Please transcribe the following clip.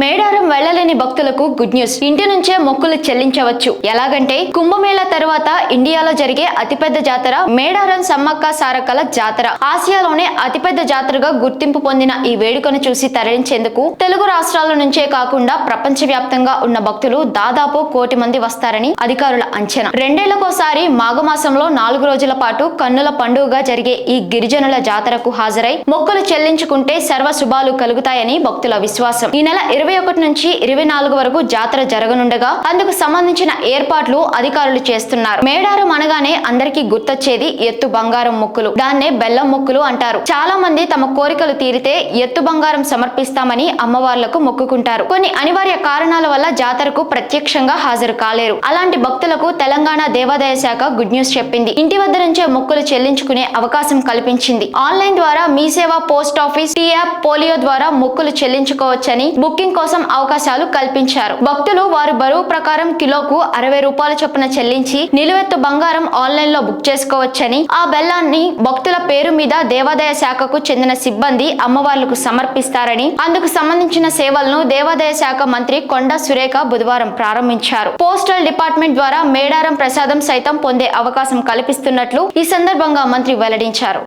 మేడారం వెళ్లలేని భక్తులకు good news. ఇంటి నుంచే మొక్కులు చెల్లించవచ్చు. ఎలాగంటే కుంభమేళా తర్వాత ఇండియాలో జరిగే అతిపెద్ద జాతర మేడారం సమ్మక్క సారక్కల జాతర. ఆసియాలోనే అతిపెద్ద జాతరగా గుర్తింపు పొందిన ఈ వేడుకను చూసి తరలించేందుకు తెలుగు రాష్ట్రాల నుంచే కాకుండా ప్రపంచ వ్యాప్తంగా ఉన్న భక్తులు దాదాపు 1 కోటి మంది వస్తారని అధికారుల అంచనా. 2 ఏళ్లకోసారి మాఘమాసంలో 4 రోజుల పాటు కన్నుల పండుగగా జరిగే ఈ గిరిజనుల జాతరకు హాజరై మొక్కులు చెల్లించుకుంటే సర్వ శుభాలు కలుగుతాయని భక్తుల విశ్వాసం. ఈ నెల 21 నుంచి 24 వరకు జాతర జరగనుండగా అందుకు సంబంధించిన ఏర్పాట్లు అధికారులు చేస్తున్నారు. మేడారం అనగానే అందరికీ గుర్తొచ్చేది ఎత్తు బంగారం మొక్కులు. దాన్నే బెల్లం మొక్కులు అంటారు. చాలా మంది తమ కోరికలు తీరితే ఎత్తు బంగారం సమర్పిస్తామని అమ్మవార్లకు మొక్కుకుంటారు. కొన్ని అనివార్య కారణాల వల్ల జాతరకు ప్రత్యక్షంగా హాజరు కాలేరు. అలాంటి భక్తులకు తెలంగాణ దేవాదాయ శాఖ గుడ్ న్యూస్ చెప్పింది. ఇంటి వద్ద నుంచే మొక్కులు చెల్లించుకునే అవకాశం కల్పించింది. ఆన్లైన్ ద్వారా మీ సేవ, post office, T app, folio ద్వారా మొక్కులు చెల్లించుకోవచ్చని బుకింగ్ కోసం అవకాశాలు కల్పించారు. భక్తులు వారి బరువు ప్రకారం కిలోకు 60 రూపాయల చొప్పున చెల్లించి నిలువెత్తు బంగారం ఆన్లైన్ లో బుక్ చేసుకోవచ్చని, ఆ బెల్లాన్ని భక్తుల పేరు మీద దేవాదాయ శాఖకు చెందిన సిబ్బంది అమ్మవార్లకు సమర్పిస్తారని, అందుకు సంబంధించిన సేవలను దేవాదాయ శాఖ మంత్రి కొండా సురేఖ బుధవారం ప్రారంభించారు. పోస్టల్ డిపార్ట్మెంట్ ద్వారా మేడారం ప్రసాదం సైతం పొందే అవకాశం కల్పిస్తున్నట్లు ఈ సందర్భంగా మంత్రి వెల్లడించారు.